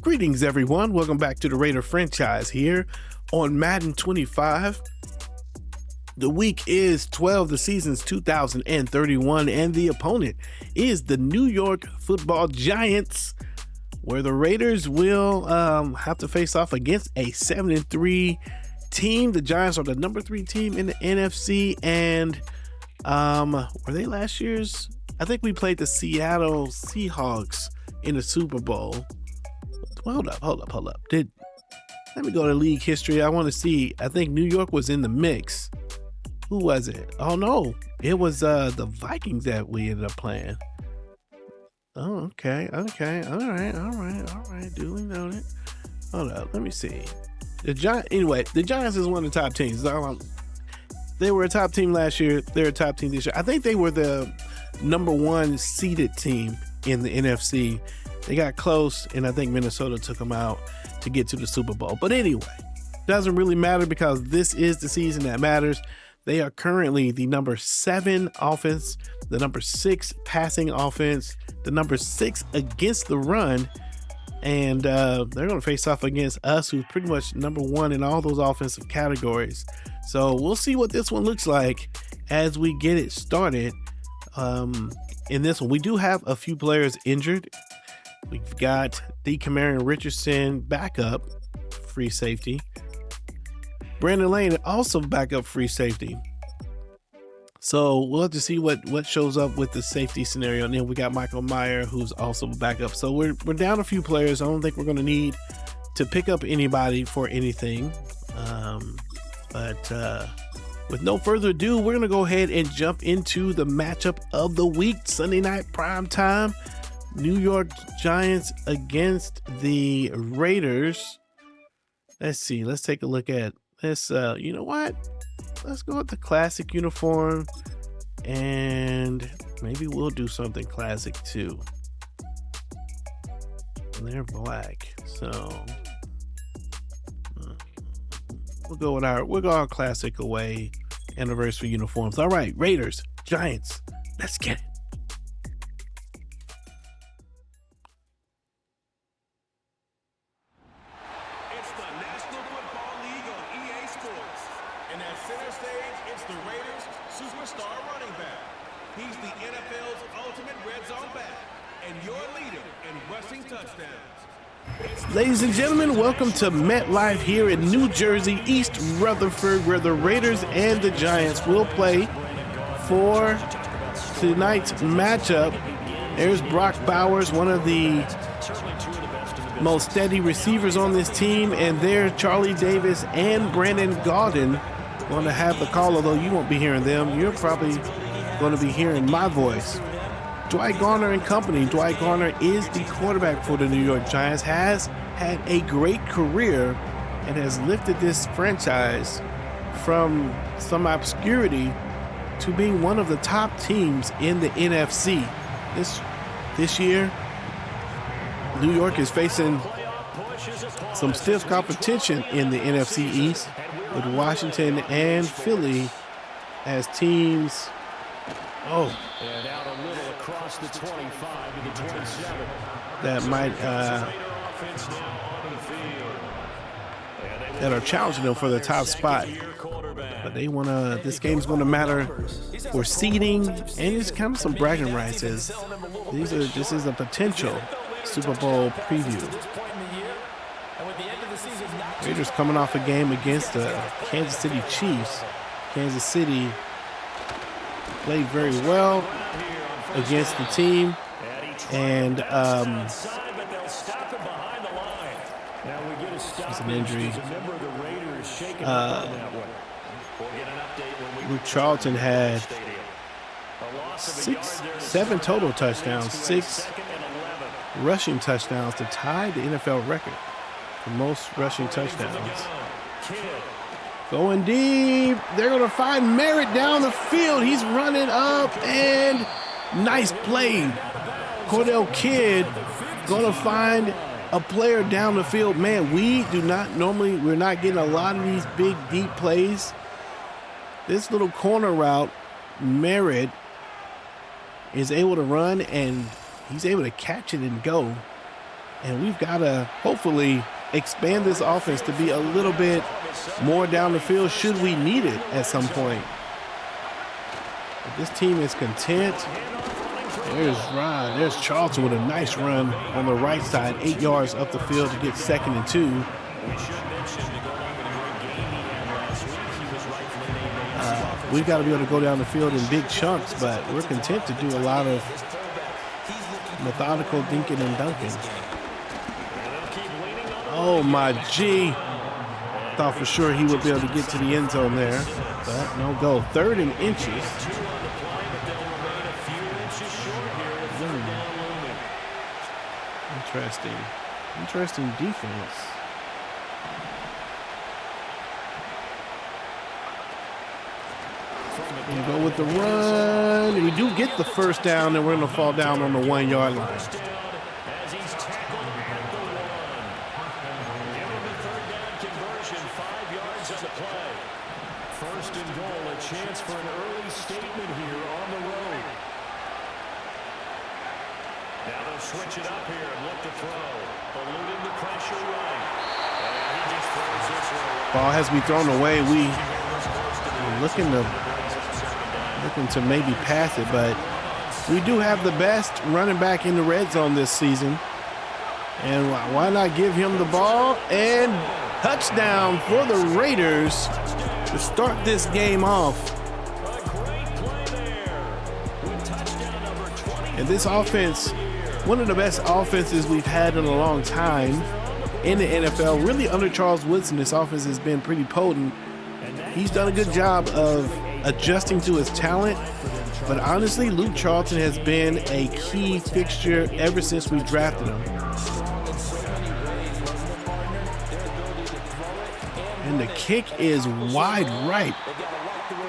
Greetings, everyone. Welcome back to the Raider franchise here on Madden 25. The week is 12, the season's 2031, and the opponent is the New York Football Giants, where the Raiders will have to face off against a 7-3 team. The Giants are the number 3 team in the NFC, and were they last year's? I think we played the Seattle Seahawks in the Super Bowl. Hold up. Let me go to league history. I want to see. I think New York was in the mix. Who was it? Oh no, it was the Vikings that we ended up playing. Oh, okay. All right. Duly noted. Hold up. Let me see. The Giants is one of the top teams. They were a top team last year. They're a top team this year. I think they were the number 1 seeded team in the NFC. They got close, and I think Minnesota took them out to get to the Super Bowl. But anyway, doesn't really matter because this is the season that matters. They are currently the number 7 offense, the number 6 passing offense, the number 6 against the run, and they're going to face off against us, who's pretty much number 1 in all those offensive categories. So we'll see what this one looks like as we get it started. In this one, we do have a few players injured. We've got Camarion Richardson backup free safety. Brandon Lane also backup free safety. So we'll have to see what shows up with the safety scenario. And then we got Michael Meyer, who's also backup. So we're down a few players. I don't think we're going to need to pick up anybody for anything. But with no further ado, we're going to go ahead and jump into the matchup of the week. Sunday night prime time. New York Giants against the Raiders. Let's see. Let's take a look at this. You know what? Let's go with the classic uniform, and maybe we'll do something classic too. They're black, so we'll go our classic away anniversary uniforms. All right, Raiders, Giants. Let's get it. And at center stage, it's the Raiders' superstar running back. He's the NFL's ultimate red zone back and your leader in rushing touchdowns. Ladies and gentlemen, welcome to MetLife here in New Jersey, East Rutherford, where the Raiders and the Giants will play for tonight's matchup. There's Brock Bowers, one of the most steady receivers on this team, and there's Charlie Davis and Brandon Gaudin going to have the call, although you won't be hearing them. You're probably going to be hearing my voice. Dwight Garner and company. Dwight Garner is the quarterback for the New York Giants, has had a great career and has lifted this franchise from some obscurity to being one of the top teams in the NFC. This year, New York is facing some stiff competition in the NFC East with Washington and Philly as teams. And out a little across the 25 to the 27. That might that are challenging them for the top spot. But they want to. This game's going to matter for seeding, and it's kind of some bragging rights. As this is a potential Super Bowl preview. Raiders coming off a game against the Kansas City Chiefs. Kansas City played very well against the team, and it's an injury. Luke Charlton had 7 total touchdowns, 6 rushing touchdowns to tie the NFL record for most rushing touchdowns. Going deep. They're going to find Merritt down the field. He's running up, and nice play. Cordell Kidd going to find a player down the field. Man, we're not getting a lot of these big, deep plays. This little corner route, Merritt is able to run, and he's able to catch it and go. And we've got to hopefully expand this offense to be a little bit more down the field should we need it at some point. But this team is content. There's Charlton with a nice run on the right side, 8 yards up the field to get 2nd and 2. We've got to be able to go down the field in big chunks, but we're content to do a lot of methodical dinking and dunking. Oh my G. Thought for sure he would be able to get to the end zone there, but no go. 3rd and inches. Interesting defense. We go with the run. We do get the first down, and we're going to fall down on the 1 yard line. First and goal, a chance for an early statement here on the road. Now they'll switch it up here and look to throw. Eluding the pressure right. And he just throws this one. Ball has to be thrown away. We're looking to maybe pass it, but we do have the best running back in the red zone this season. And why not give him the ball? And touchdown for the Raiders to start this game off. And this offense, one of the best offenses we've had in a long time in the NFL. Really under Charles Woodson, this offense has been pretty potent. He's done a good job of adjusting to his talent. But honestly, Luke Charlton has been a key fixture ever since we drafted him. And the kick is wide right.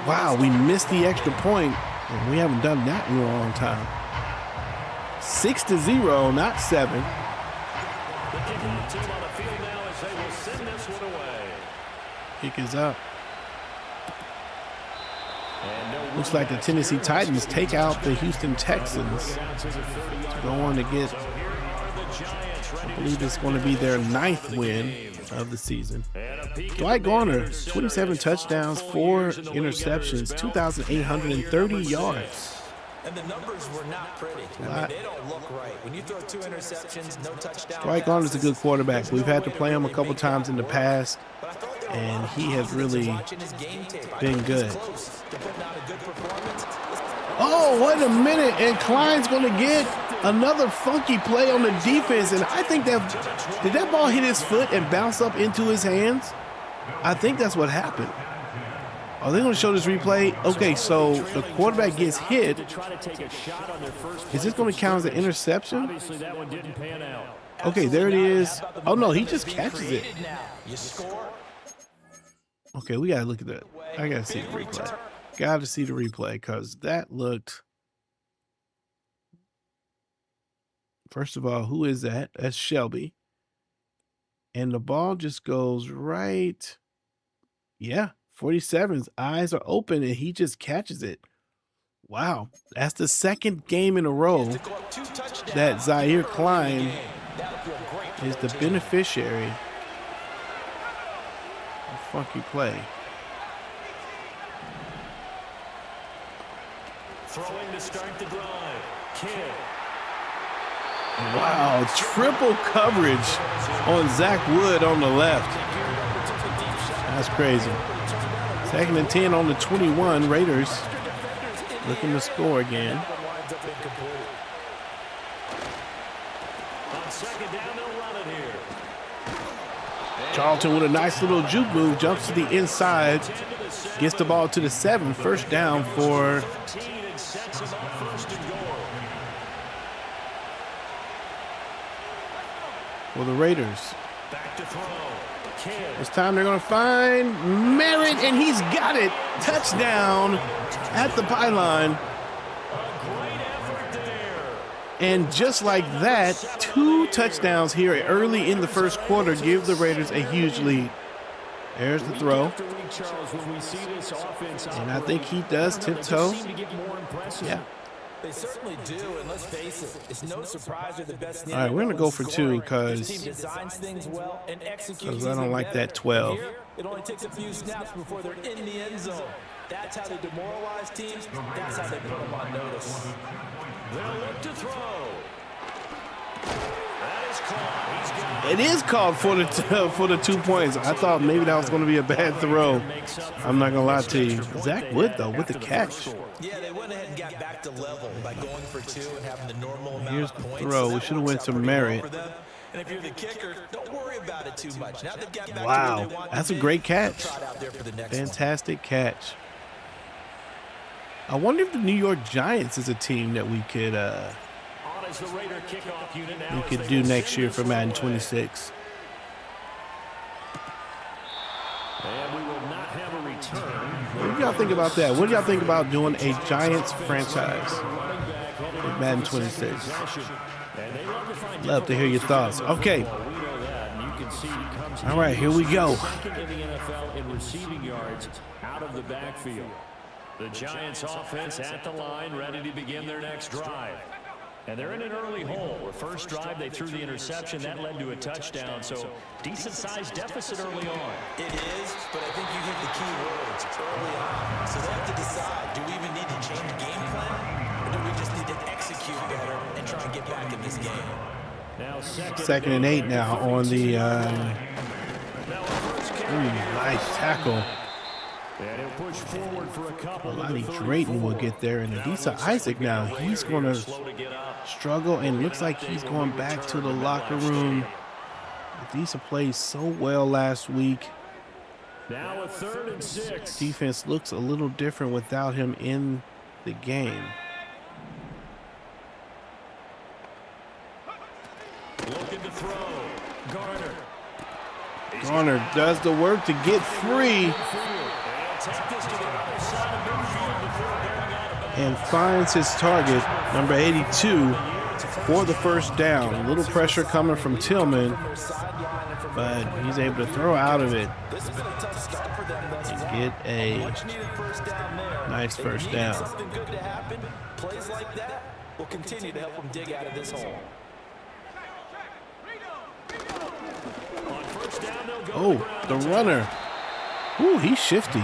Wow, we missed the extra point. And we haven't done that in a long time. 6-0, not 7. Kick is up. Looks like the Tennessee Titans take out the Houston Texans to go on to get, I believe it's going to be their 9th win of the season. Dwight Garner, 27 touchdowns, 4 interceptions, 2,830 yards. And the numbers were not pretty. I mean, they don't look right. When you throw 2 interceptions, no touchdown. Dwight Garner's a good quarterback. We've had to play him a couple times in the past, and he has really been good. Oh, wait a minute. And Klein's going to get another funky play on the defense. And I think that, did that ball hit his foot and bounce up into his hands? I think that's what happened. Are they going to show this replay? Okay, so the quarterback gets hit. Is this going to count as an interception? Okay, there it is. Oh, no, he just catches it. Okay, we got to look at that. I got to see the replay. Got to see the replay because that looked... First of all, who is that? That's Shelby. And the ball just goes right... Yeah. 47's eyes are open and he just catches it. Wow. That's the 2nd game in a row that Zaire Klein is the beneficiary of funky play. Throwing to start the drive. Kidd. Wow. Triple coverage on Zach Wood on the left. That's crazy. 2nd and 10 on the 21. Raiders looking to score again. Charlton with a nice little juke move, jumps to the inside, gets the ball to the 7. First down for the Raiders. This time they're going to find Merritt, and he's got it. Touchdown at the pylon. And just like that, 2 touchdowns here early in the first quarter give the Raiders a huge lead. There's the throw. And I think he does tiptoe. Yeah. They certainly do, and let's face it, it's no surprise they're the best in the All right, we're gonna go for two because because team designs things well and executes I don't like that 12. Here, it only takes a few snaps before they're in the end zone. That's how they demoralize teams. That's how they put them on notice. They'll look to throw. That is caught. He's got It is called for the 2 points. I thought maybe that was going to be a bad throw. I'm not gonna lie to you. Zach Wood though with the catch. Yeah, they went ahead and got back to level by going for two and having the normal amount Here's of the points. throw. We should have went to Merritt. And if you're the kicker, don't worry about it too much. Now they've got back to where Wow, they want that's to a be. great catch. Trot out there for the next one. Fantastic catch. I wonder if the New York Giants is a team that we could on as the Raider kickoff unit now as they do will next send year this for one Madden away. 26. And we will not have a return. What do y'all think about that? What do y'all think about doing a Giants franchise with Madden 26? Love to hear your thoughts. Okay. All right, here we go. Second in the NFL in receiving yards out of the backfield. The Giants offense at the line, ready to begin their next drive. And they're in an early hole. Their first drive, they threw the interception. That led to a touchdown. So decent-sized deficit early on. It is, but I think you hit the key words early on. So they have to decide, do we even need to change game plan? Or do we just need to execute better and try and get back in this game? Now Second and 8 now on the nice tackle. And he'll push forward for a couple. Lonnie Drayton will get there, and Adisa Isaac now, he's going to struggle, and looks like he's going back to the locker room. Adisa played so well last week. Now a 3rd and 6. Defense looks a little different without him in the game. Looking to throw. Garner. Garner does the work to get free and finds his target, number 82, for the first down. A little pressure coming from Tillman, but he's able to throw out of it and get a nice first down. Something good to happen. Plays like that will continue to help them dig out of this hole. Oh, the runner. Ooh, he's shifty.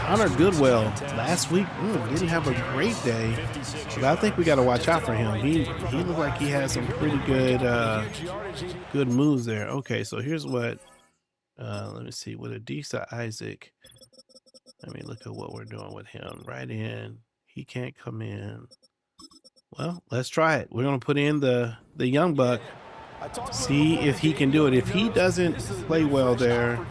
Connor Goodwell last week didn't have a great day, but I think we got to watch out for him. He looked like he had some pretty good moves there. Okay, so here's what. Let me see with Adisa Isaac. Let me look at what we're doing with him. Right in. He can't come in. Well, let's try it. We're gonna put in the young buck. See if he can do it. If he doesn't play well there,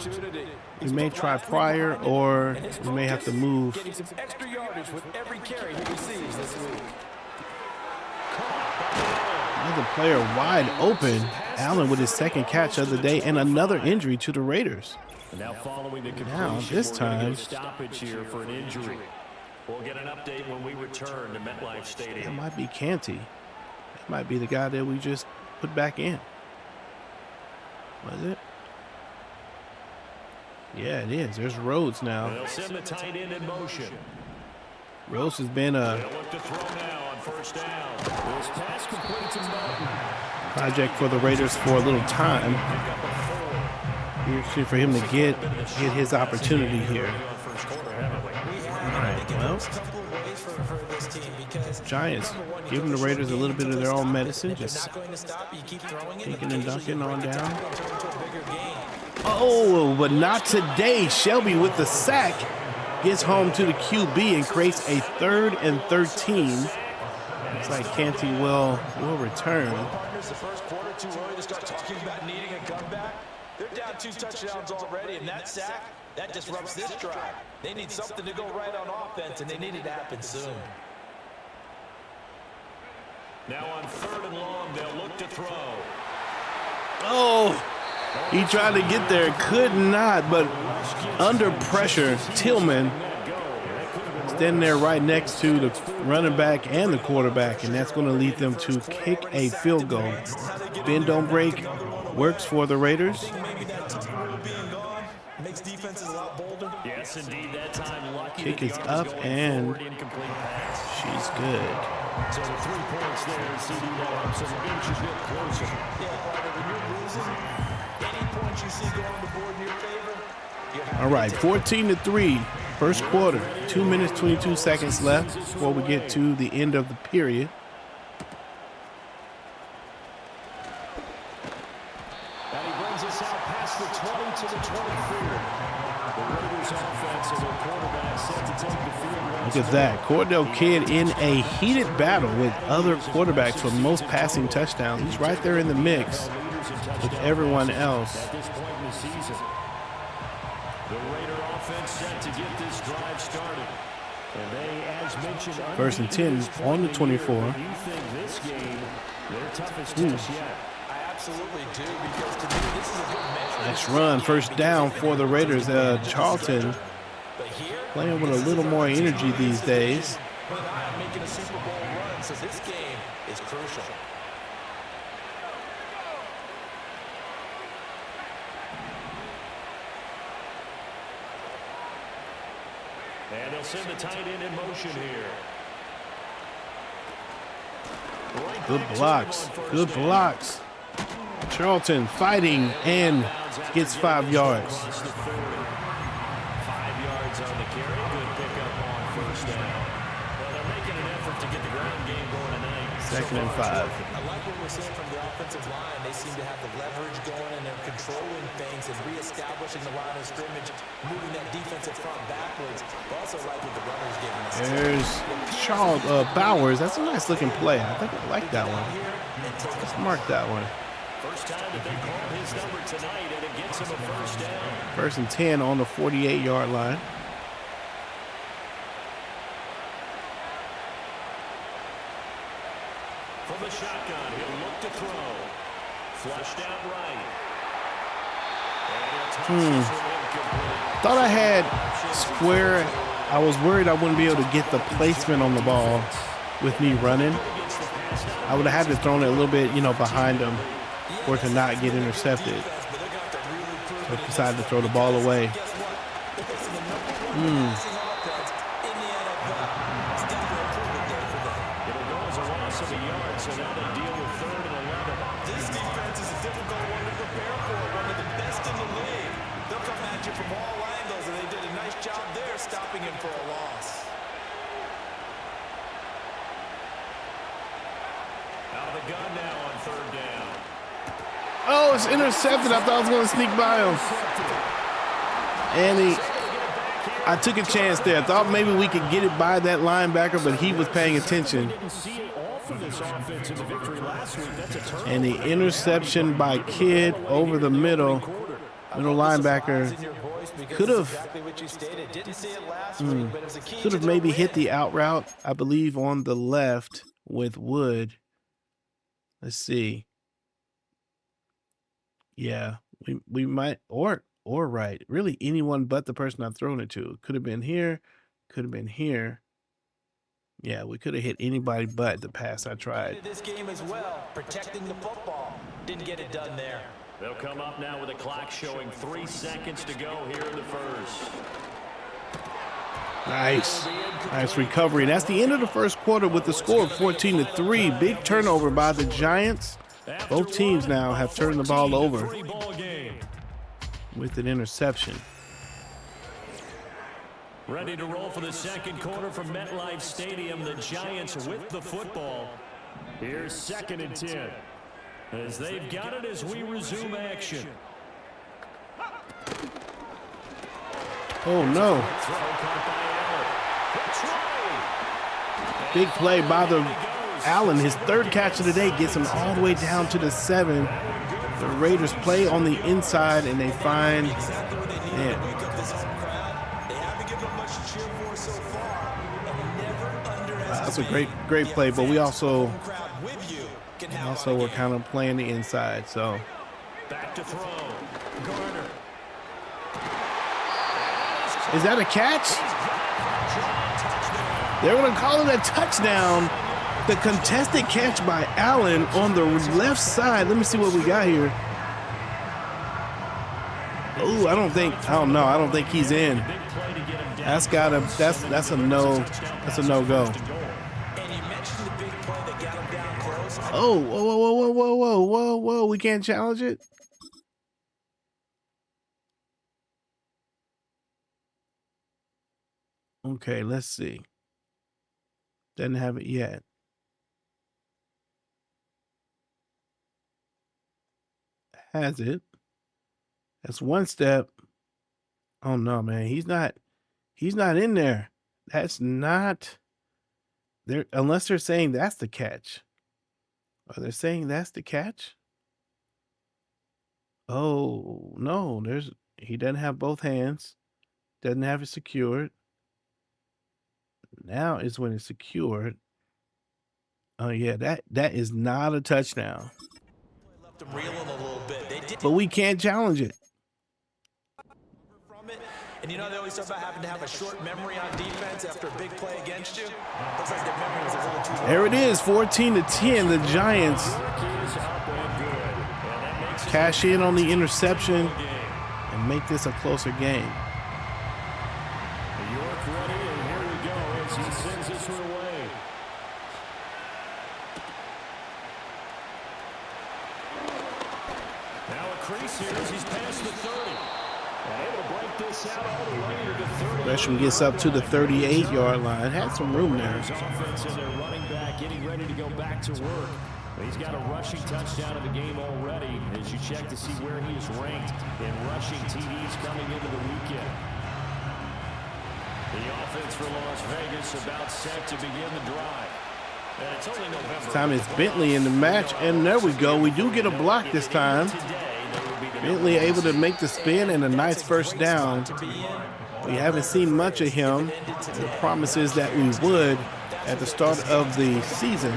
we may try Pryor, or we may have to move. Getting some extra yardage with every carry he receives this week. Another player wide open. Allen with his second catch of the day, and another injury to the Raiders. Now following the completion, Now this time, stoppage here for an injury. We'll get an update when we return to MetLife it Stadium. might be Canty. It might be the guy that we just put back in. Was it? Yeah, it is. There's Rhodes now. They'll send the tight end in motion. Rhodes has been a They'll look to throw now on first down. This pass complete to Madden. project for the Raiders for a little time. Interesting for him to get his opportunity here. All right, well, Giants giving the Raiders a little bit of their own medicine, just taking and dunking on down. Oh, but not today. Shelby with the sack gets home to the QB and creates a 3rd and 13. Looks like Canty will return. The first quarter too early to start talking about needing a comeback. They're down 2 touchdowns already, and that sack, that disrupts this drive. They need something to go right on offense, and they need it to happen soon. Now on 3rd and long, they'll look to throw. Oh, he tried to get there, could not, but under pressure, Tillman standing there right next to the running back and the quarterback, and that's going to lead them to kick a field goal. Bend don't break works for the Raiders. makes defenses a lot bolder. Yes, indeed. That time, lucky. Kick is up and she's good. So the 3 points there, CD Lamb. So the game should get closer. Yeah, partner, when you're losing, any points you see go on the board in your favor, you have All right, 14-3, first quarter. 2 minutes, 22 seconds left before we get to the end of the period. And he brings us out past the 20 to the 24. The Raiders offense and their quarterback set to take the field. Look at that. Cordell Kidd in a heated battle with other quarterbacks for most passing touchdowns. He's right there in the mix with everyone else. At this point in the season, the Raider offense set to get this drive started. And they, as mentioned, First and 10 on the 24. You think this game, their toughest test yet? I absolutely do, because to me, this is a good measure. Nice run. First down for the Raiders. Charlton playing with a little more energy these days. But I'm making a Super Bowl run, so this game is crucial. And they'll send the tight end in motion here. Good blocks. Good blocks. Charlton fighting and gets 5 yards. 5 yards on the carry. Good pickup on first down. Well, they're making an effort to get the ground game going tonight. Second and 5. I like what we're seeing from the offensive line. They seem to have the leverage going, and they're controlling things and reestablishing the line of scrimmage, moving that defensive front backwards. I also like what the runner's giving us. There's Charles Bowers. That's a nice looking play. I think I like that one. Let's mark that one. First time that they called his number tonight, and it gets him a first down. First and 10 on the 48-yard line. From the shotgun, he'll look to throw. Flushed out right. And he'll toss this one incomplete. Thought I had square. I was worried I wouldn't be able to get the placement on the ball with me running. I would have had to throw it a little bit, behind him for it to not get intercepted. So I decided to throw the ball away. So now they deal with 3rd and 11. This defense is a difficult one to prepare for, one of the best in the league. They'll come at you from all angles, and they did a nice job there stopping him for a loss. Out of the gun now on 3rd down. Oh, it's intercepted. I thought I was going to sneak by him. And I took a chance there. I thought maybe we could get it by that linebacker, but he was paying attention. And the interception by Kidd over the middle linebacker could have maybe hit the out route, I believe, on the left with Wood. Let's see. Yeah, we might, or right. Really anyone but the person I've thrown it to. Could have been here, could have been here. Yeah, we could have hit anybody but the pass I tried. This game as well, protecting the football. Didn't get it done there. They'll come up now with a clock showing 3 seconds to go here in the first. Nice recovery. And that's the end of the first quarter with the score of 14-3. Big turnover by the Giants. Both teams now have turned the ball over with an interception. Ready to roll for the second quarter from MetLife Stadium. The Giants with the football. Here's 2nd and 10. As they've got it as we resume action. Oh, no. Big play by Allen. His 3rd catch of the day gets him all the way down to the 7. The Raiders play on the inside, and they find that's a great play, but we also were kind of playing the inside. So back to throw. Garner. Is that a catch? They're going to call it a touchdown. The contested catch by Allen on the left side. Let me see what we got here. Ooh, I don't know. I don't think he's in. That's a no. That's a no-go. And you mentioned the big play that got him down close. Oh, whoa. We can't challenge it? Okay, let's see. Doesn't have it yet. Has it? That's one step. Oh no, man. He's not in there. That's not there unless they're saying that's the catch. Are they saying that's the catch? Oh no, he doesn't have both hands. Doesn't have it secured. Now is when it's secured. Oh yeah, that is not a touchdown. Left them reeling a little bit. They did But we can't challenge it. from it. And you know they always talk about having to have a short memory on defense after a big play against you. Looks like their memory was a little too long. There it is, 14-10. The Giants cash in on the interception and make this a closer game. York ready, and here we go as he sends this one away. Now a crease here as he's past the 30. And able to break this out all the way to the 30. Gresham gets up to the 38-yard line. Had some room there. Offense and their running back getting ready to go back to work. He's got a rushing touchdown in the game already as you check to see where he is ranked in rushing TDs coming into the weekend. The offense for Las Vegas about set to begin the drive. And it's only November. This time it's Bentley in the match, and there we go. We do get a block this time. Bentley able to make the spin and a nice first down. We haven't seen much of him. The promises that we would at the start of the season.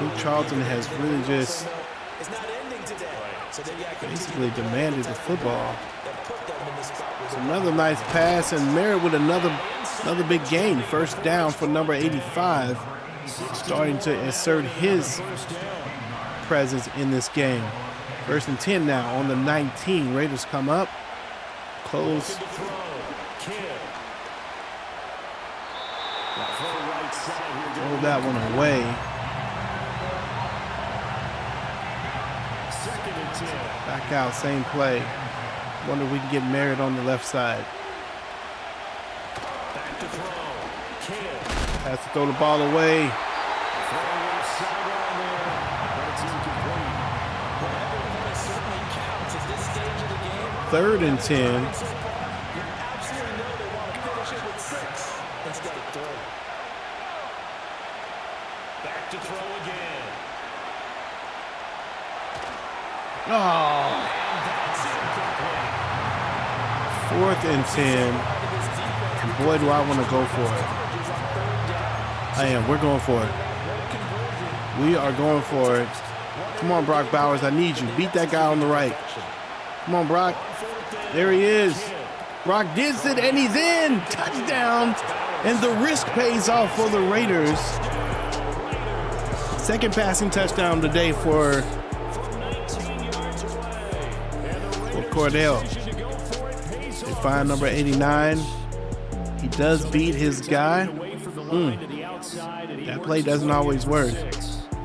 Luke Charlton has really just basically demanded the football. It's another nice pass, and Merritt with another big gain. First down for number 85, starting to assert his presence in this game. First and 10 now on the 19. Raiders come up, close. Throw that one away. Back out, same play. Wonder if we can get Merritt on the left side. Has to throw the ball away. Third and 10. Back to throw again. Oh. Fourth and 10. And boy, do I want to go for it. I am. We're going for it. We are going for it. Come on, Brock Bowers. I need you. Beat that guy on the right. Come on, Brock. There he is. Brock gets it, and he's in. Touchdown. And the risk pays off for the Raiders. Second passing touchdown today for Cordell. They find number 89. He does beat his guy. That play doesn't always work.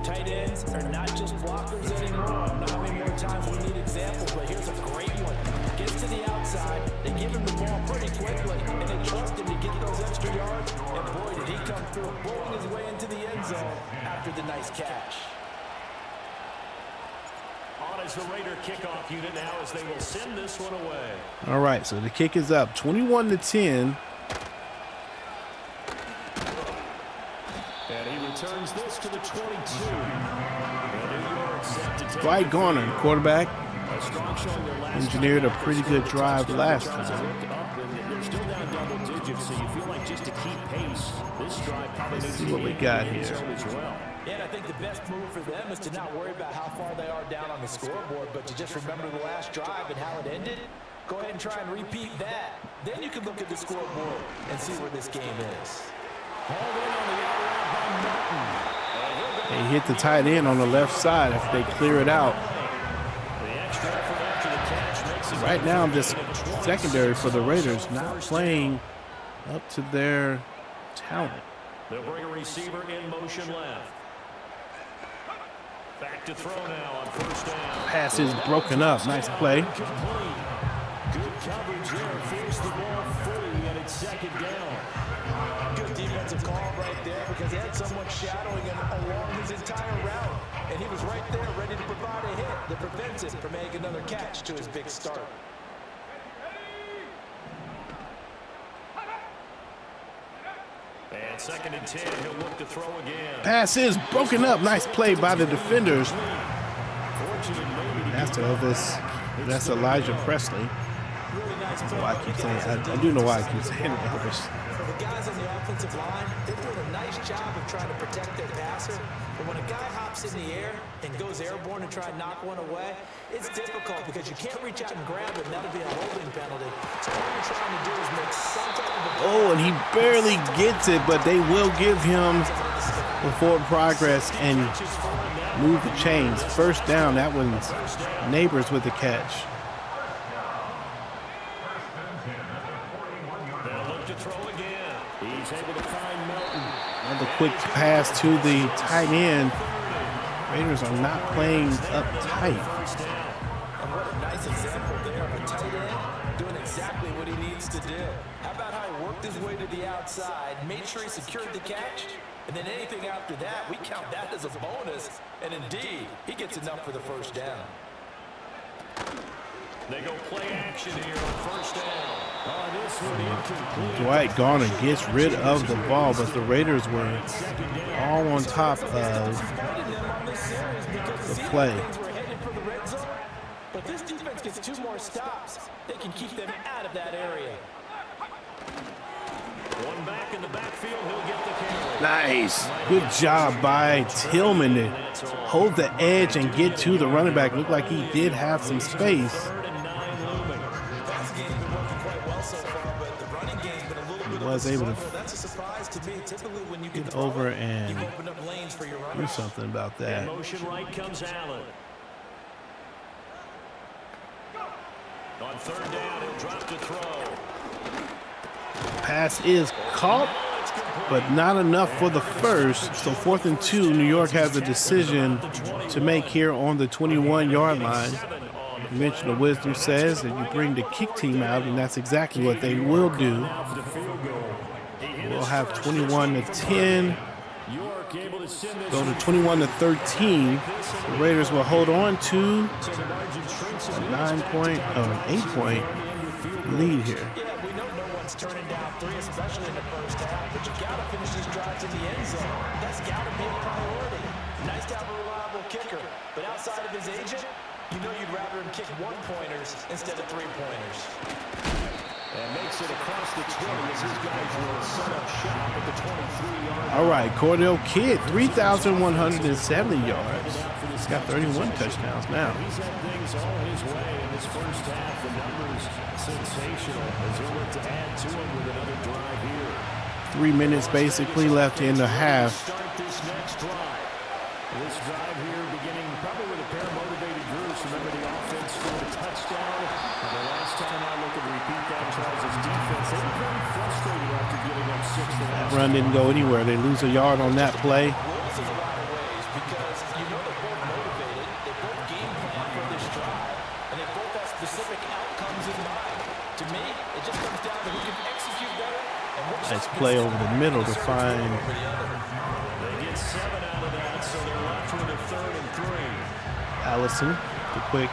Tight ends are not just blockers anymore. I don't know how many more times we need examples, but here's a great one. Gets to the outside, they give him the ball pretty quickly, and they trust him to get those extra yards. And boy, did he come through, bowling his way into the end zone after the nice catch. On as the Raider kickoff unit now as they will send this one away. All right, so the kick is up, 21-10. And he returns this to the 22. Dwight Garner, quarterback, engineered a pretty good drive last time. They're still down double digits, so you feel like just to keep pace, this drive probably Let's see what we got here. Yeah, and I think the best move for them is to not worry about how far they are down on the scoreboard, but to just remember the last drive and how it ended. Go ahead and try and repeat that. Then you can look at the scoreboard and see where this game is. They hit the tight end on the left side after they clear it out. The extra effort after the catch makes Right now, this secondary for the Raiders not playing up to their talent. They'll bring a receiver in motion left. Back to throw now on first down. Pass is broken up. Nice play. Good coverage there. Forced the ball free, and it's second down. Good defensive call right there because he had someone shadowing him along his entire route. And he was right there ready to provide a hit that prevents him from making another catch to his big start. And second and 10, he'll look to throw again. Pass is broken up. Nice play by the defenders. That's Elvis. That's Elijah Presley. That's why I keep saying. I do know why I keep saying Elvis. The guys on the offensive line, they're doing a nice job of trying to protect their passer. But when a guy hops in the air and goes airborne and try to knock one away, it's difficult because you can't reach out and grab it, and that'll be a holding penalty. So what you're trying to do is make some type of a... Oh, and he barely gets it, but they will give him the forward progress and move the chains. First down, that one's Neighbors with the catch. Another quick pass to the tight end. Raiders are not playing up tight. And what a nice example there of a tight end doing exactly what he needs to do. How about how he worked his way to the outside, made sure he secured the catch, and then anything after that, we count that as a bonus. And indeed, he gets enough for the first down. They go play action here on first down. This one incomplete. Dwight Garner gets rid of the ball, but the Raiders were all on top of the play. But this defense gets 2 more stops. They can keep them out of that area. One back in the backfield, he'll get the carry. Nice. Good job by Tillman to hold the edge and get to the running back. Looked like he did have some space. He was able to get over and do something about that. Motion right comes Allen. On third down, he'll drop to throw. Pass is caught, but not enough for the first. So 4th and 2, New York has a decision to make here on the 21-yard line. Conventional wisdom says that you bring the kick team out, and that's exactly what they will do. We'll have 21-10. Go to 21-13. The Raiders will hold on to a 8-point lead here. Turning down 3, especially in the first half, but you got to finish these drives in the end zone. That's got to be a priority. Nice to have a reliable kicker, but outside of his agent, you know you'd rather him kick 1-pointers instead of 3-pointers. And makes it across the 20 as his guys will set up shop at the 23-yard. All right, Cordell Kidd, 3,170 yards. He's got 31 touchdowns now. He's had things all his way in this first half. The numbers sensational as he'll look to add to him with another drive here. 3 minutes basically left in the half. Start this next drive. This drive here beginning probably with a pair of motivated groups. Remember the offense scored a touchdown. And the last time I look at repeat that, Charles' defense, they were very frustrated after giving up 6 the last That run didn't go anywhere. They lose a yard on that play. Rules in a lot of ways because you know they're both motivated, they both game plan for this drive, and they both have specific outcomes in mind. To me, it just comes down to who can execute better and which Nice play over the middle to find They get 7 out of that, so they're left with a 3rd and 3. Allison. The quick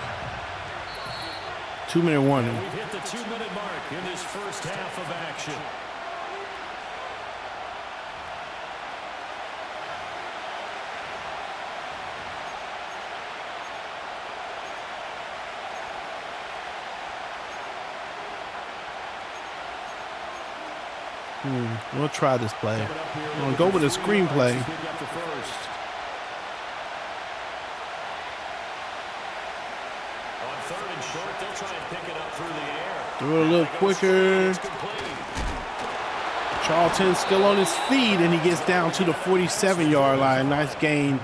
2-minute warning. We've hit the 2-minute mark in this first half of action. We'll try this play. We're going to go with a screenplay. Throw it a little quicker. Charlton still on his feet, and he gets down to the 47-yard line. Nice gain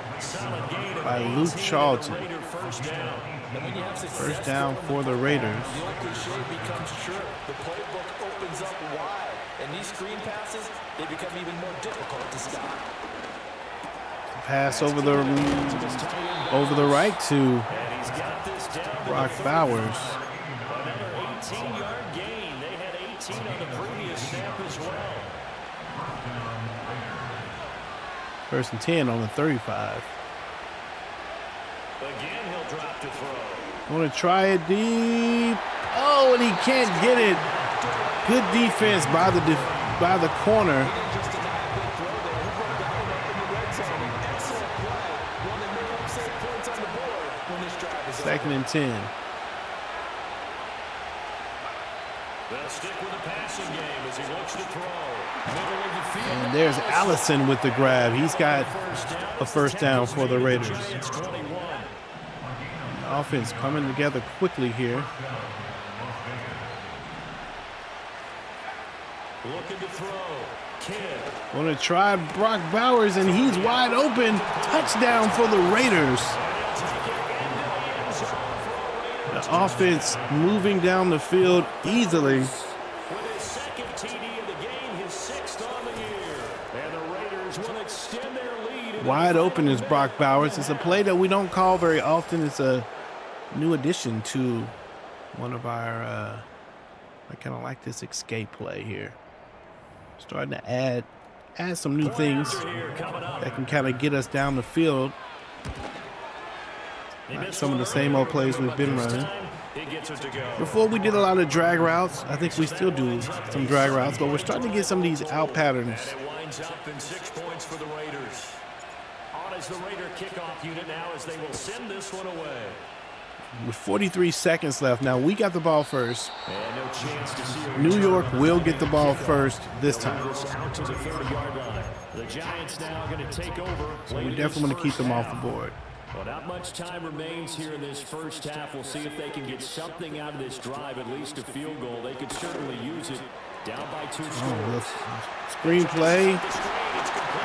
by Luke Charlton. first down. And when you have success, First down for the Raiders. the old cliche becomes true. The playbook opens up wide. And these screen passes, they become even more difficult to stop. Pass over the right to Brock Bowers. Another 18-yard gain. They had 18 on the previous snap as well. First and 10 on the 35. Again, he'll drop to throw. Want to try it deep. Oh, and he can't get it. Good defense by the corner. Second and 10. They'll stick with the passing game as he looks to throw. Middle of the field. And there's Allison with the grab. He's got a first down for the Raiders. Offense coming together quickly here. Looking to throw. Kidd. Want to try Brock Bowers, and he's wide open. Touchdown for the Raiders. The offense moving down the field easily. With his second TD of the game, his 6th on the year. And the Raiders will extend their lead. Wide open is Brock Bowers. It's a play that we don't call very often. It's a new addition to one of our, I kind of like this escape play here. Starting to add some new things that can kind of get us down the field. Not some of the same old plays we've been running. Before we did a lot of drag routes. I think we still do some drag routes, but we're starting to get some of these out patterns. And it winds up in 6 points for the Raiders. On as the Raider kickoff unit now as they will send this one away. With 43 seconds left. Now we got the ball first. And no chance to see New York will get the ball first this time. out to the 30-yard line. The Giants now going to take over. So we definitely want to keep them off the board. Well, not much time remains here in this first half. We'll see if they can get something out of this drive, at least a field goal. They could certainly use it. Down by 2 scores. Screen play.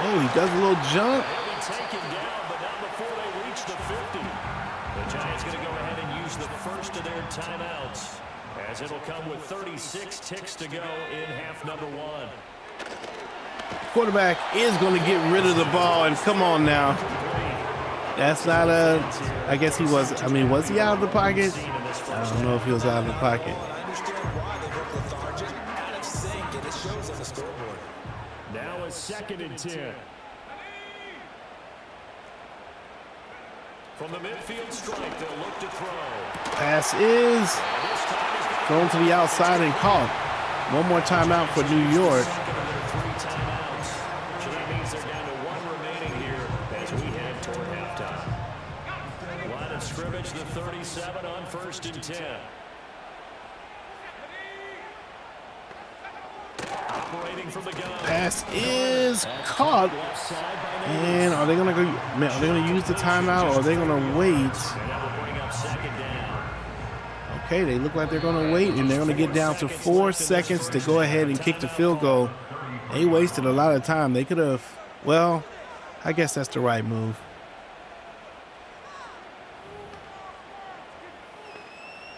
Oh, he does a little jump. He'll be taken down, but not before they reach the 50. The Giants going to go ahead and use the first of their timeouts, as it'll come with 36 ticks to go in half number 1. Quarterback is going to get rid of the ball, and come on now. That's not a, I guess he was, I mean, was he out of the pocket? I don't know if he was out of the pocket. Now a 2nd and 10. From the midfield stripe, they'll look to throw. Pass is thrown to the outside and caught. One more timeout for New York. 3 timeouts. So that means they're down to 1 remaining here as we head toward halftime. Line of scrimmage, the 37 on 1st and 10. Operating from the gun. Pass is caught. And are they going to go? Are they going to use the timeout, or are they going to wait? And that will bring up 2nd down. Okay, they look like they're going to wait, and they're going to get down to 4 seconds to go ahead and kick the field goal. They wasted a lot of time. They could have, well, I guess that's the right move.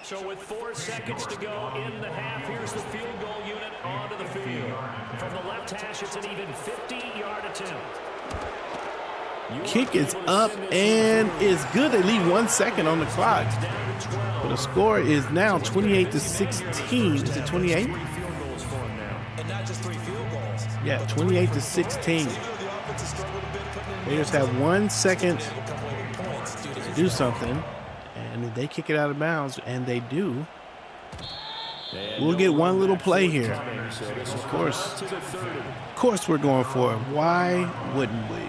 So with 4 seconds to go in the half, here's the field goal unit onto the field. From the left hash, it's an even 50-yard attempt. Kick is up and is good. They leave 1 second on the clock. But the score is now 28-16. Is it 28? And not just 3 field goals. Yeah, 28-16. They just have 1 second to do something. And if they kick it out of bounds, and they do, we'll get one little play here. Of course we're going for it. Why wouldn't we?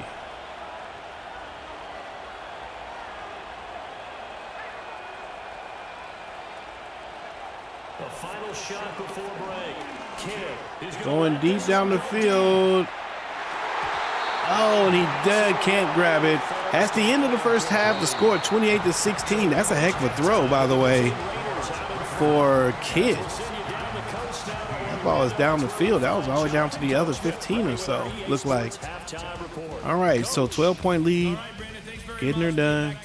The final shot before break. Kidd going deep down the field. Oh, and he can't grab it. At the end of the first half, the score 28-16. That's a heck of a throw, by the way, for Kidd. That ball is down the field. That was all the way down to the other 15 or so, looked like. All right, so 12-point lead, getting her done.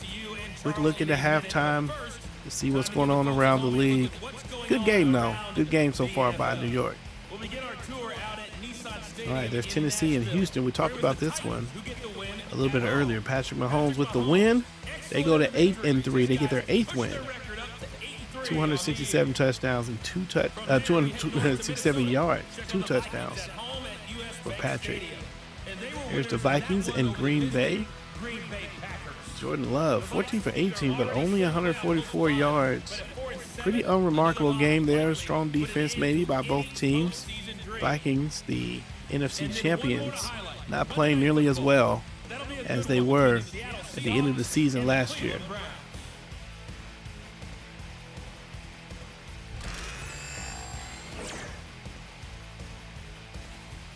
quick look at the halftime to see what's going on around the league. Good game, though. Good game so far by New York. All right, there's Tennessee and Houston. We talked about this one a little bit earlier. Patrick Mahomes with the win. They go to 8-3. They get their 8th win. 267 touchdowns and 267 yards. 2 touchdowns for Patrick. Here's the Vikings and Green Bay. Jordan Love, 14 for 18, but only 144 yards. Pretty unremarkable game there. Strong defense maybe by both teams. Vikings, the NFC champions, not playing nearly as well as they were at the end of the season last year.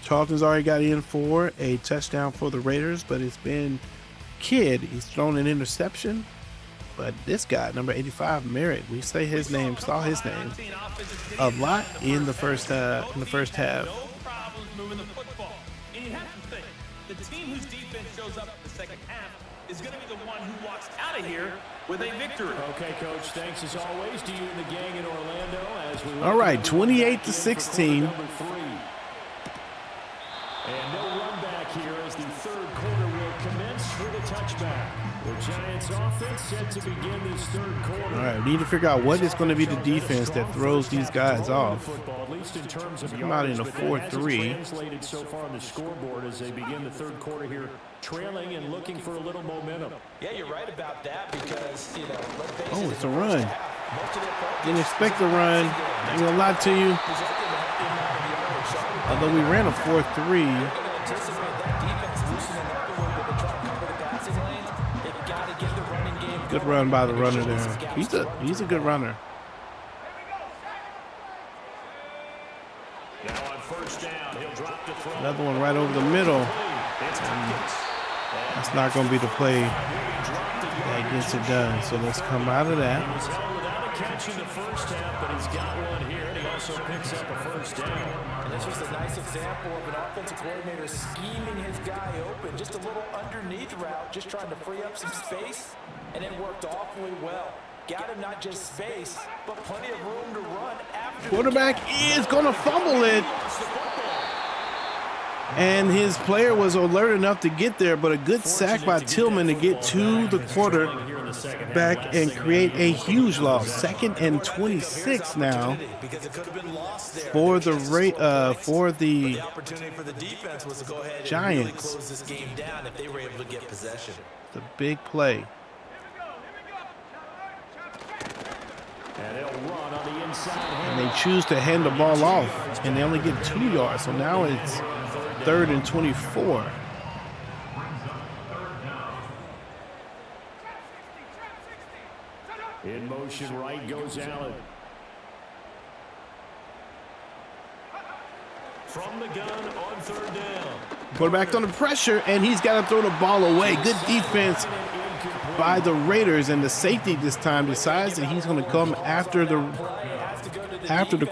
Charlton's already got in for a touchdown for the Raiders, but it's been Kidd. He's thrown an interception. But this guy, number 85, Merritt, we say his name, saw his name a lot in the first half. No problems moving the football. And you have to think, the team whose defense shows up in the second half is going to be the one who walks out of here with a victory. Okay, Coach, thanks as always to you and the gang in Orlando. As we all right, 28-16. And no run back here as the third quarter will commence with a touchback. The Giants offense set to begin this third quarter. All right, we need to figure out what is going to be the defense that throws these guys off. Come out in a 4-3. Translated so far on the scoreboard as they begin the third quarter here, trailing and looking for a little momentum. Yeah, you're right about that because, you know, oh, it's a run. Didn't expect the run. Ain't gonna lie to you. Although we ran a 4-3. Good run by the runner there. He's a good runner. Now on first down, he'll drop the throw. Another one right over the middle. That's not going to be the play that gets it done. So let's come out of that. He was held without a catch in the first half, but he's got one here, and he also picks up a first down. And this was a nice example of an offensive coordinator scheming his guy open. Just a little underneath route, just trying to free up some space, and it worked awfully well. Got him not just space, but plenty of room to run after. Quarterback is going to fumble it. And his player was alert enough to get there, but a good sack by Tillman to get to the quarterback and create a huge loss. 2nd and 26 now for the Giants. The big play. And they choose to hand the ball off, and they only get 2 yards. So now it's 3rd and 24. In motion, right goes Allen. From the gun on 3rd down. Quarterback under pressure, and he's got to throw the ball away. Good defense by the Raiders, and the safety this time decides that he's going to come after the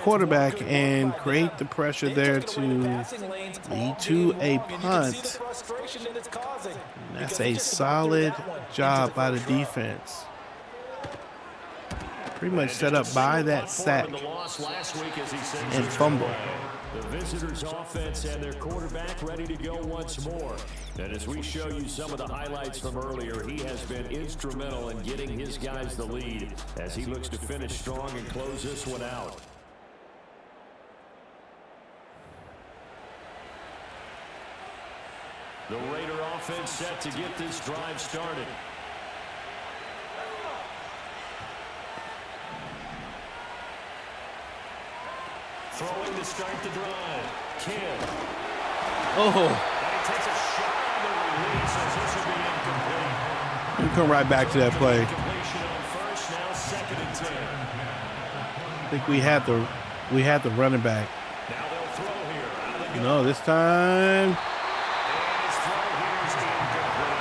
quarterback and create the pressure there to lead to a punt. And that's a solid job by the defense. Pretty much set up by that sack and fumble. The visitors' offense and their quarterback ready to go once more. And as we show you some of the highlights from earlier, he has been instrumental in getting his guys the lead as he looks to finish strong and close this one out. The Raider offense set to get this drive started. Throwing to start the drive. Kidd. Oh. And he takes a shot on the release as this will be incomplete. You come right back to that play. Completion on first, now 2nd and 10. I think we had the running back. Now they'll throw here. No, this time. And his throw here is incomplete.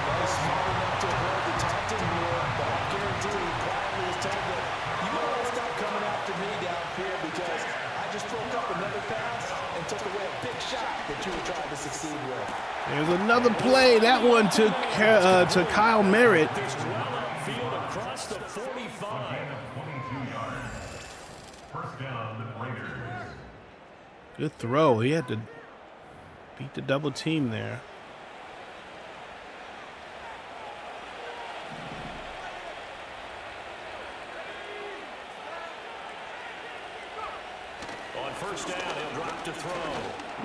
Well, smart enough to avoid the taunting rule, but I guarantee you, quietly was told that you might want to stop coming after me down here because I just broke up another pass and took away a big shot that you were trying to succeed with. There's another play. That one to Kyle Merritt. There's well 45. 22 yards. First down, Raiders. Good throw. He had to beat the double team there. On first down, he'll drop to throw.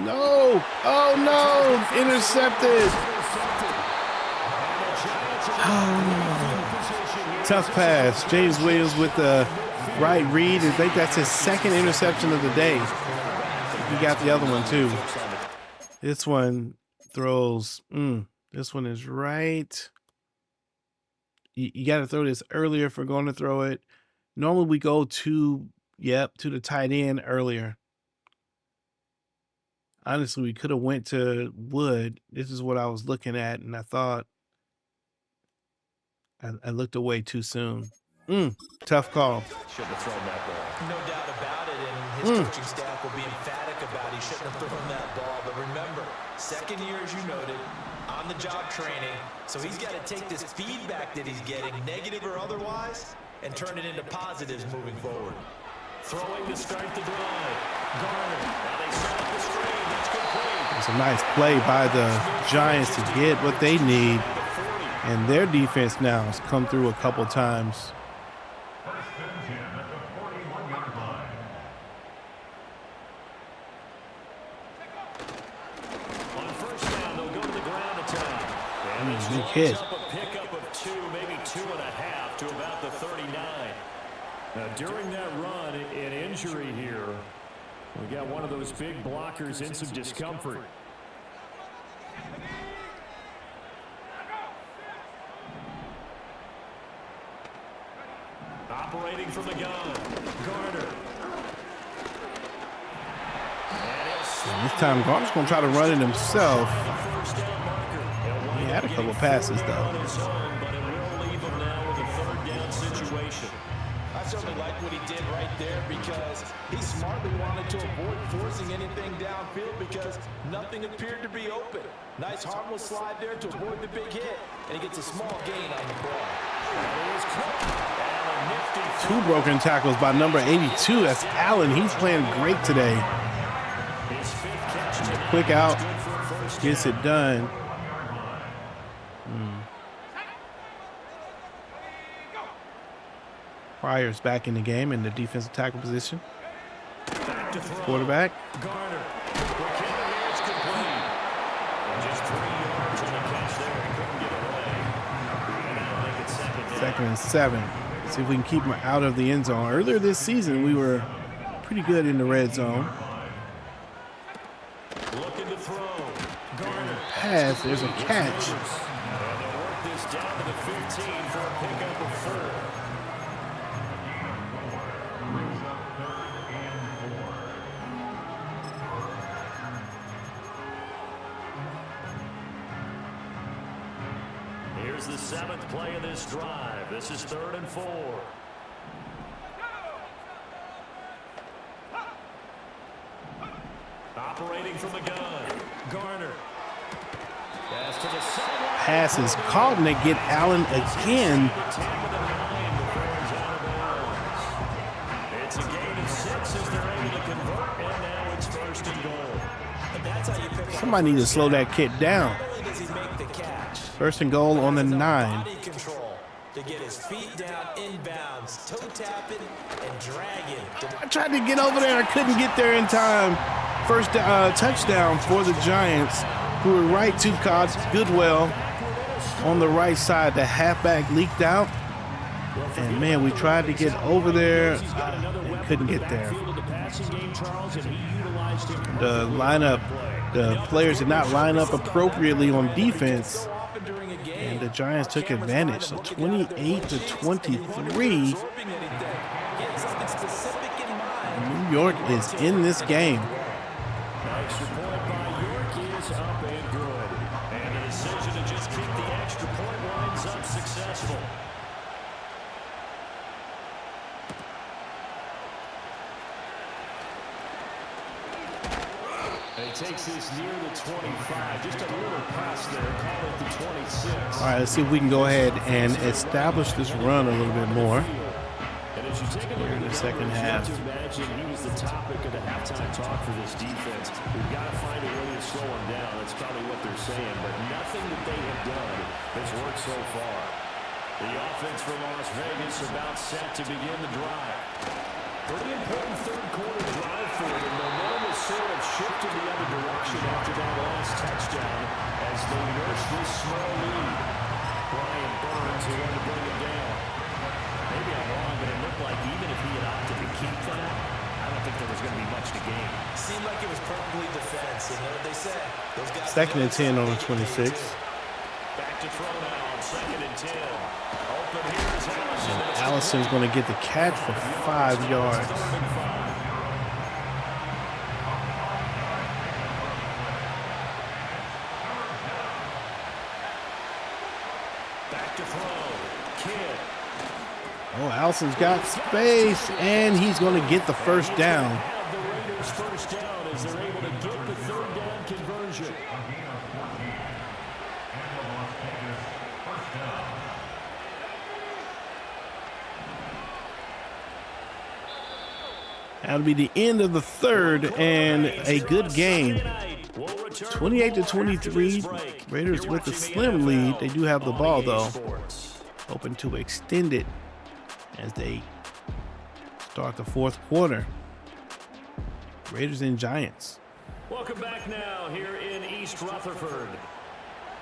No. Oh, no. Intercepted. Tough pass. James Williams with the right read. I think that's his second interception of the day. He got the other one, too. This one throws. This one is right. You got to throw this earlier if we're going to throw it. Normally we go to the tight end earlier. Honestly, we could have went to Wood. This is what I was looking at, and I thought I looked away too soon. Tough call. Shouldn't have thrown that ball. No doubt about it, and his coaching staff will be emphatic about he shouldn't have thrown that ball. But remember, second year, as you noted, on-the-job training, so he's got to take this feedback that he's getting, negative or otherwise, and turn it into positives moving forward. Throwing to start the drive. Garner. Now they set up the screen. That's complete. It's a nice play by the Giants to get what they need. And their defense now has come through a couple times. First and 10 at the 41-yard line. On first down, they'll go to the ground attack. And this Big lines hit. up a pickup of 2, maybe 2.5 to about the 39. Now, during that run, an injury here. We got one of those big blockers in some discomfort. Operating from the gun, Garner. And this time, Garner's going to try to run it himself. He had a couple of passes, though. But it will leave him now with a third down situation. I certainly like what he did right there because he smartly wanted to avoid forcing anything downfield because nothing appeared to be open. Nice harmless slide there to avoid the big hit, and he gets a small gain on the play. Two broken tackles by number 82. That's Allen. He's playing great today. Quick out. Gets it done. Pryor's back in the game in the defensive tackle position. Quarterback. Garner. It's complete. Just 3 yards on the catch there. Couldn't get away. And now make it second and 7. See if we can keep him out of the end zone. Earlier this season, we were pretty good in the red zone. Looking to throw. Garner. Pass. There's a catch. And they'll work this down to the 15 for a pickup of 4. Here's the 7th play of this drive. This is 3rd and 4. Operating from the gun. Garner. Pass to the sideline. Pass is caught, and they get Allen again. It's a gain of 6 as they're able to convert, and now it's 1st and goal. And that's how you pick up. Somebody need to slow that kid down. Not only does he make the catch, 1st and goal on the 9. body control to get his feet down inbounds, toe tapping and dragging. I tried to get over there. I couldn't get there in time. First touchdown for the Giants, who were right to Cots Goodwell on the right side. The halfback leaked out. And, man, we tried to get over there. Couldn't get there. The lineup, the players did not line up appropriately on defense. And the Giants took advantage. So 28-23. New York is in this game. Extra point by York is up and good. And the decision to just keep the extra point winds up successful. A takes this near the 25. Just a little pass there. Call it the 26. All right, let's see if we can go ahead and establish this run a little bit more here in the second half. Imagine he was the topic of the halftime talk for this defense. We've got to find a way to slow him down. That's probably what they're saying, but nothing that they have done has worked so far. The offense for Las Vegas about set to begin the drive. Pretty important third quarter drive for them. The momentum has sort of shifted the other direction after that last touchdown as they nurse this small lead. Brian Burns who wanted to bring it down. Maybe I'm wrong, but it looked like even if he had opted to keep that, I don't think there was going to be much to gain. Seemed like it was perfectly defense. You know what they say? Those guys 2nd and 10 on the 26. Back to throw now, 2nd and 10. Open here is Allison. Allison's going to get the catch for 5 yards. Back to throw. Kidd. Oh, Allison's got space, and he's going to get the first down. Have the Raiders first down as they're able to get the third down conversion. That'll be the end of the third, and a good game. 28-23. Raiders with a slim lead. They do have the ball, though. Hoping to extend it as they start the fourth quarter. Raiders and Giants. Welcome back now here in East Rutherford.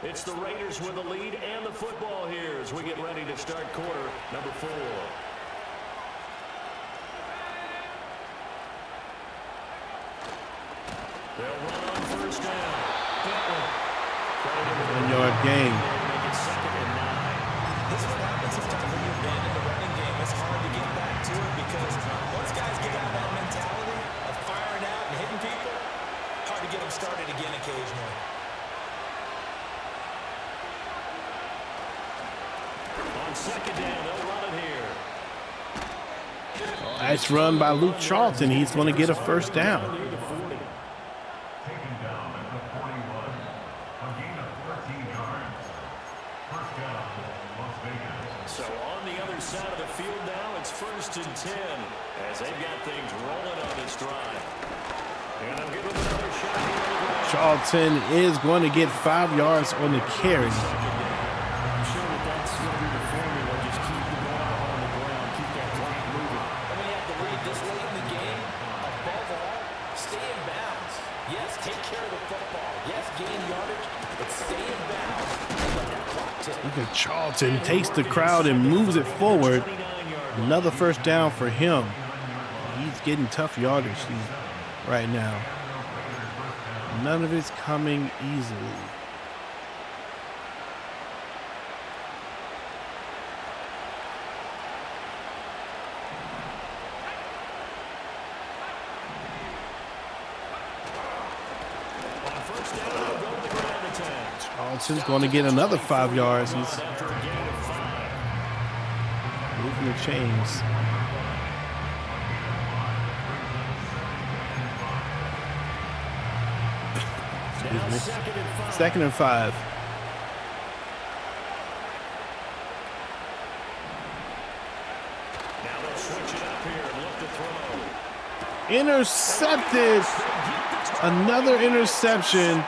It's the Raiders with the lead and the football here as we get ready to start quarter number 4. They'll run on first down. 1-yard gain. Make it 2nd and 9. This is what happens sometimes when you abandon the running game. It's hard to get back to it because once guys get out of that mentality of firing out and hitting people, hard to get them started again occasionally. On 2nd down, they'll run it here. Nice run by Luke Charlton. He's going to get a first down. Taken down at the 41. A gain of 13 yards. First down, Las Vegas. So on the other side of the field now, it's 1st and 10 as they've got things rolling on this drive. And they'll give them another shot here. Charlton is going to get 5 yards on the carry. I'm sure that's going to be the formula. Just keep the ball on the ground, keep that clock moving. And when you have to read this late in the game, above all, stay in bounds. Yes, take care of the football. Yes, gain yardage, but stay in bounds and let that clock tick. Look at Charlton, takes the crowd and moves it forward. Another first down for him. He's getting tough yardage right now. None of it's coming easily. On first down, they'll go to the ground attack. Charlton's going to get another 5 yards. He's After a gain of 5. moving the chains. Now me. 2nd and 5. 2nd and 5. Now they'll switch it up here and look to throw. Intercepted. Another interception.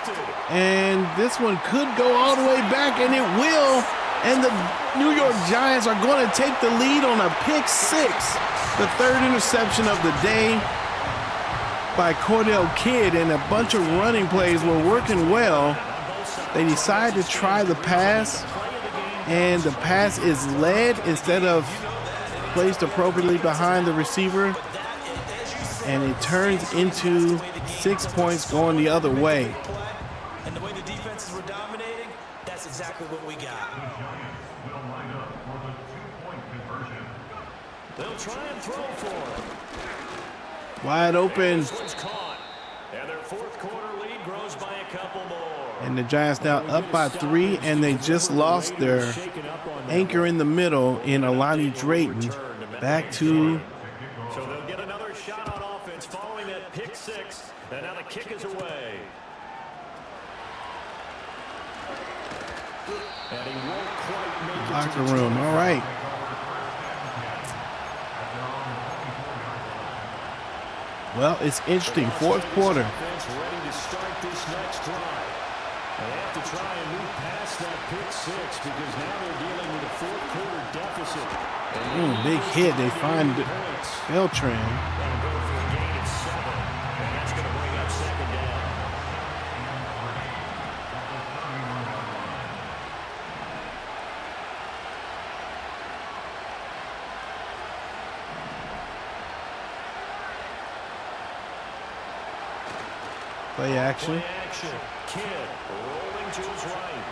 And this one could go all the way back, and it will. And the New York Giants are going to take the lead on a pick 6. The 3rd interception of the day by Cordell Kidd, and a bunch of running plays were working well. They decide to try the pass, and the pass is led instead of placed appropriately behind the receiver, and it turns into 6 points going the other way. And the way the defenses were dominating, that's exactly what we got. The Giants will line up for the 2-point conversion. They'll try and throw for it. Wide open, This one's caught. And their fourth quarter lead grows by a couple more. and the Giants now up by 3, and they just lost their anchor in the middle in Alani Drayton. Back to So they'll get another shot on offense following that pick 6. And now the kick is away. And he won't quite make it. Locker room, all right. Well, it's interesting. Fourth quarter. Ready to start this next drive. And they have to try and move past that pick six because now they're dealing with a fourth quarter deficit. Big hit. They find Beltran. That'll go for a gain of 7. And that's going to bring up second down. Play action. Play action. Kidd rolling to his right.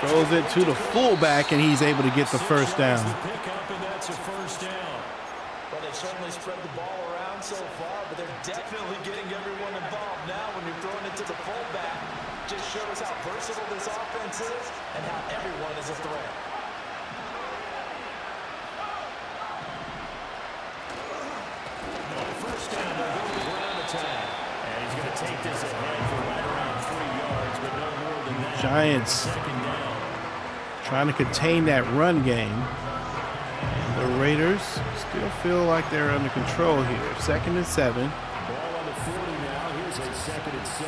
Throws it to the fullback, and he's able to get the first down. Pick up, and that's a first down. Well, they've certainly spread the ball around so far, but they're definitely getting everyone involved now when you're throwing it to the fullback. Just shows how versatile this offense is and how everyone is a threat. First down, they're going to ground attack. And he's going to take this ahead for right around 3 yards, but no more than that. Giants Second down. trying to contain that run game. And the Raiders still feel like they're under control here. 2nd and 7. Ball on the 40 now. Here's a 2nd and 7.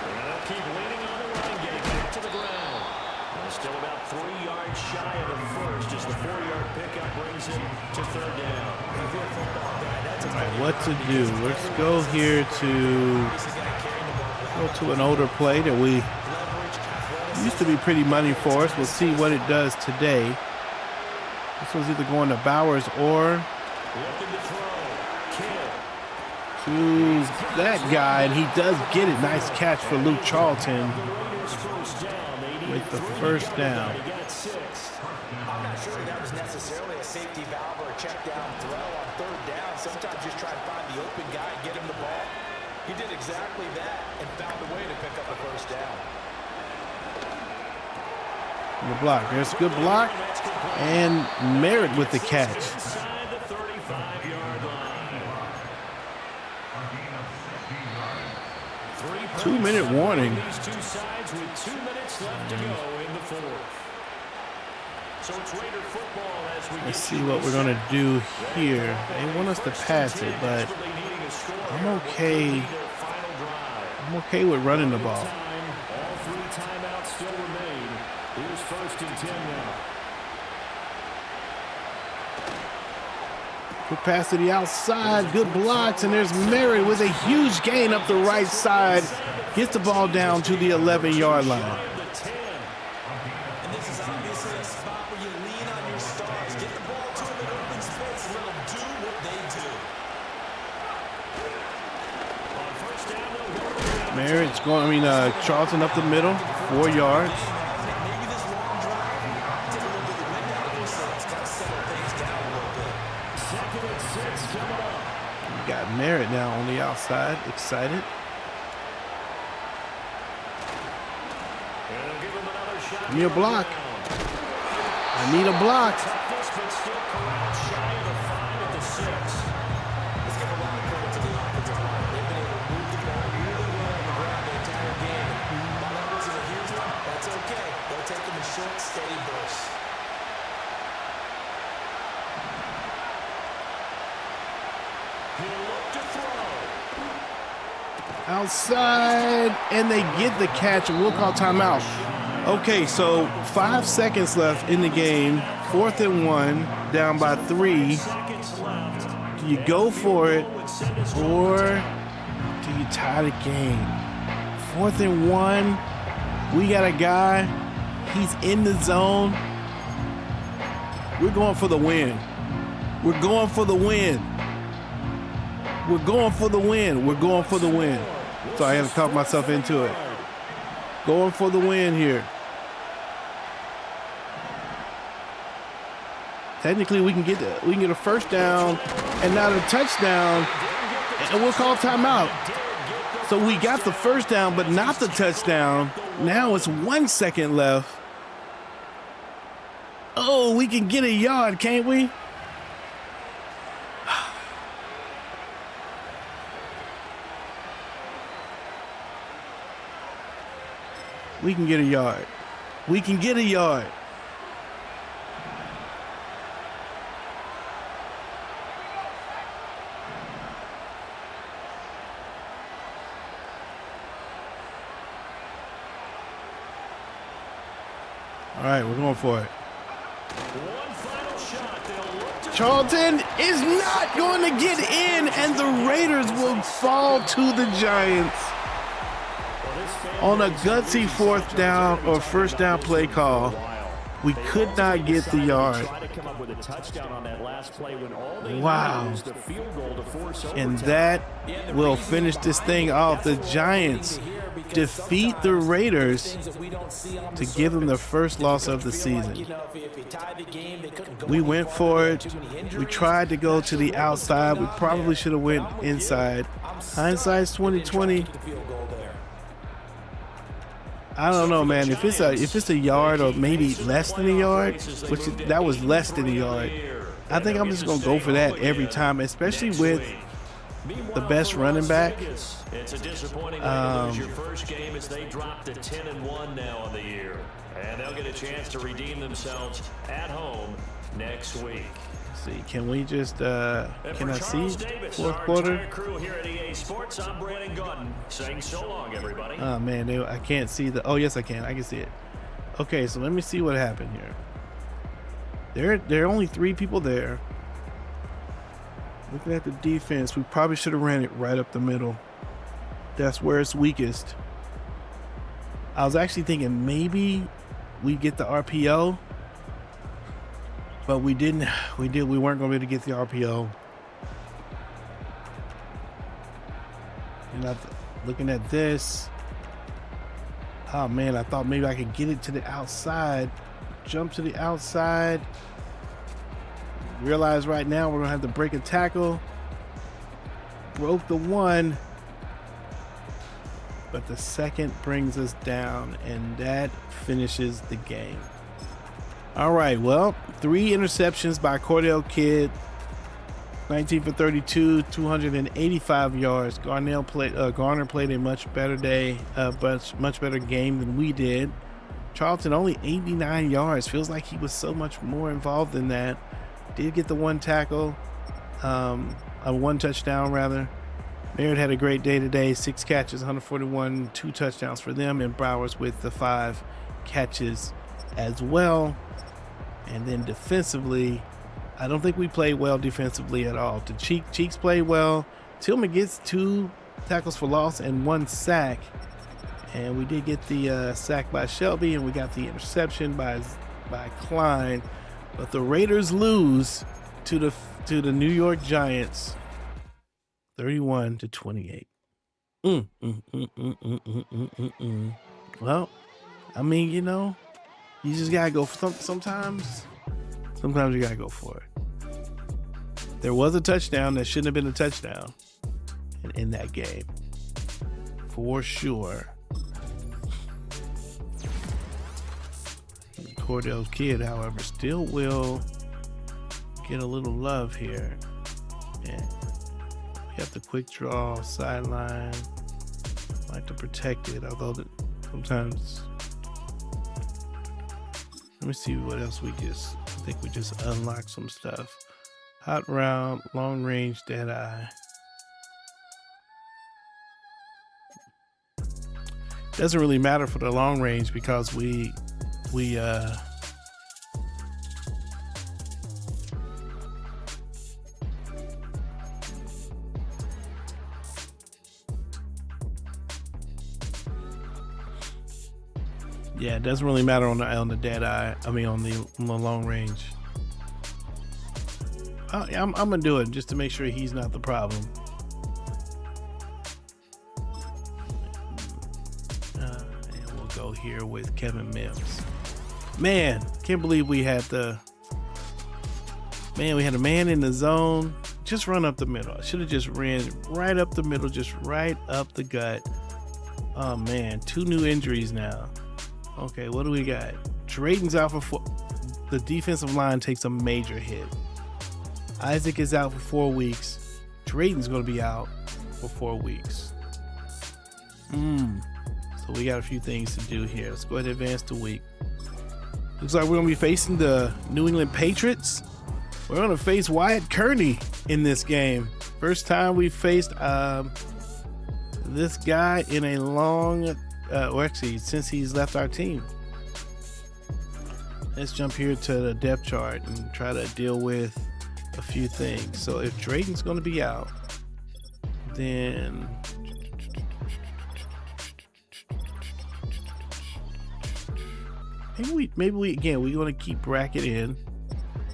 And they'll keep leaning on the run game. Back to the ground. And still about 3 yards shy of the first as the 4-yard pickup brings him to third down. All right, what to do? Let's go here to an older play that we used to be pretty money for us. We'll see what it does today. This one's either going to Bowers or to that guy, and he does get it. Nice catch for Luke Charlton with the first down. I'm not sure that was necessarily a safety valve or a check down throw on third down. Sometimes just try to find the open guy and get him the ball. He did exactly that and found a way to pick up a first down. The block. There's a good block. And Merritt with the catch. Inside the 35-yard line. 2-minute warning. These two sides with 2 minutes left to go in the fourth. So it's Raider football as we Let's see what we're going to do here. They want us to pass it, but I'm okay. I'm okay with running the ball. All 3 timeouts still remain. Here's 1st and 10 now. Quick pass to the outside. Good blocks, and there's Merritt with a huge gain up the right side. Gets the ball down to the 11-yard line. And this is obviously a spot where you lean on your stars. Get the ball to them in open space and let them do what they do. On first down, they'll go. Merritt's going, Charlton up the middle, 4 yards. Maybe this long drive, take a little bit of wind out of those sails, kind of settle things down a little bit. 2nd and 6 coming up. We got Merritt now on the outside, excited. And they'll give him another shot. Give me a block. I need a block. Toughness, but still corral shy of the 5 at the 6. Let's give a lot of credit to the offensive line. They've been able to move the ball really well on the ground the entire game. While that wasn't a huge one, that's okay. They'll take them in short, steady bursts. He'll look to throw. Outside, and they get the catch, and we'll call timeout. Okay, so 5 seconds left in the game. 4th and 1, down by 3. Seconds left. Do you go for it, or do you tie the game? 4th and 1, we got a guy. He's in the zone. We're going for the win. We're going for the win. We're going for the win. We're going for the win. So I had to talk myself into it. Going for the win here. Technically, we can get a first down and not a touchdown, and we'll call timeout. So we got the first down, but not the touchdown. Now it's 1 second left. Oh, we can get a yard, can't we? We can get a yard. We can get a yard. All right, we're going for it. One final shot. They'll look to Charlton is not going to get in, and the Raiders will fall to the Giants on a gutsy fourth down or first down play call. We could not get the yard. Wow. And that will finish this thing off. The Giants defeat the Raiders to give them the first loss of the season. We went for it. We tried to go to the outside. We probably should have went inside. Hindsight's 2020. I don't know, man. If it's a yard or maybe less than a yard, that was less than a yard, I think I'm just gonna go for that every time, especially with the best running back. It's a disappointing way to lose your first game as they drop to 10-1 now on the year, and they'll get a chance to redeem themselves at home next week. See, can we just can I see fourth quarter? Crew here at EA Sports, I'm Brandon Gutton saying so long, everybody. Oh man, I can't see the. Oh yes, I can see it. Okay, so let me see what happened here. There are only 3 people there. Looking at the defense, we probably should have ran it right up the middle. That's where it's weakest. I was actually thinking maybe we get the RPO. But we didn't. We weren't going to be able to get the RPO. And looking at this. Oh man, I thought maybe I could get it to the outside. Jump to the outside. Realize right now we're going to have to break a tackle. Broke the one. But the second brings us down, and that finishes the game. All right, well, 3 interceptions by Cordell Kidd, 19 for 32, 285 yards. Garner played a much better day, much better game than we did. Charlton only 89 yards. Feels like he was so much more involved than that. Did get the 1 tackle, 1 touchdown rather. Merritt had a great day today, 6 catches, 141, 2 touchdowns for them, and Browers with the 5 catches as well. And then defensively, I don't think we played well defensively at all. The Cheeks played well. Tillman gets 2 tackles for loss and 1 sack. And we did get the sack by Shelby, and we got the interception by Klein. But the Raiders lose to the New York Giants, 31-28. Well, I mean, you know, you just gotta go for sometimes you gotta go for it. There was a touchdown that shouldn't have been a touchdown in that game, for sure. Cordell Kidd, however, still will get a little love here. Yeah. We have the quick draw sideline. Like to protect it, although sometimes. Let me see what else I think we just unlocked some stuff. Hot route, long range, dead eye. Doesn't really matter for the long range because we yeah, it doesn't really matter on the dead eye. I mean, on the long range. I'm gonna do it just to make sure he's not the problem. And we'll go here with Kevin Mims. Man, can't believe we had a man in the zone. Just run up the middle. I should have just ran right up the middle, just right up the gut. Oh man, 2 new injuries now. Okay, what do we got? Drayton's out for 4. The defensive line takes a major hit. Isaac is out for 4 weeks. Drayton's going to be out for 4 weeks. So but we got a few things to do here. Let's go ahead and advance the week. Looks like we're going to be facing the New England Patriots. We're going to face Wyatt Kearney in this game. First time we faced this guy in a long, or actually since he's left our team. Let's jump here to the depth chart and try to deal with a few things. So if Drayton's going to be out, then maybe we again we're going to keep Brackett in,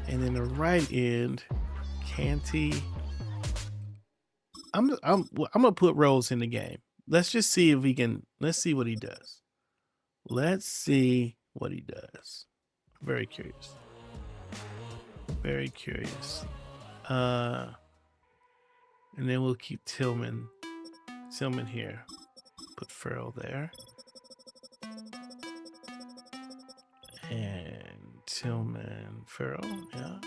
and then the right end, Canty. I'm gonna put Rose in the game. Let's just see if he can. Let's see what he does. Let's see what he does. I'm very curious. Very curious. And then we'll keep Tillman here. Put Farrell there. And Tillman, Farrell, yeah.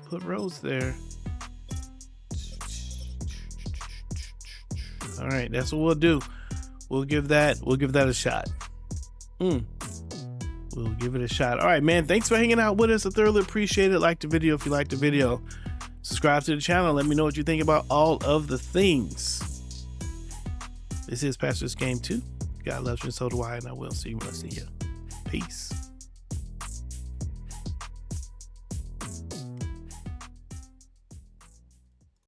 Put Rose there. All right, that's what we'll do. We'll give that a shot. We'll give it a shot. All right, man. Thanks for hanging out with us. I thoroughly appreciate it. Like the video if you like the video. Subscribe to the channel. Let me know what you think about all of the things. This is Pastor's Game 2. God loves you and so do I, and I will see you when I see you. Peace.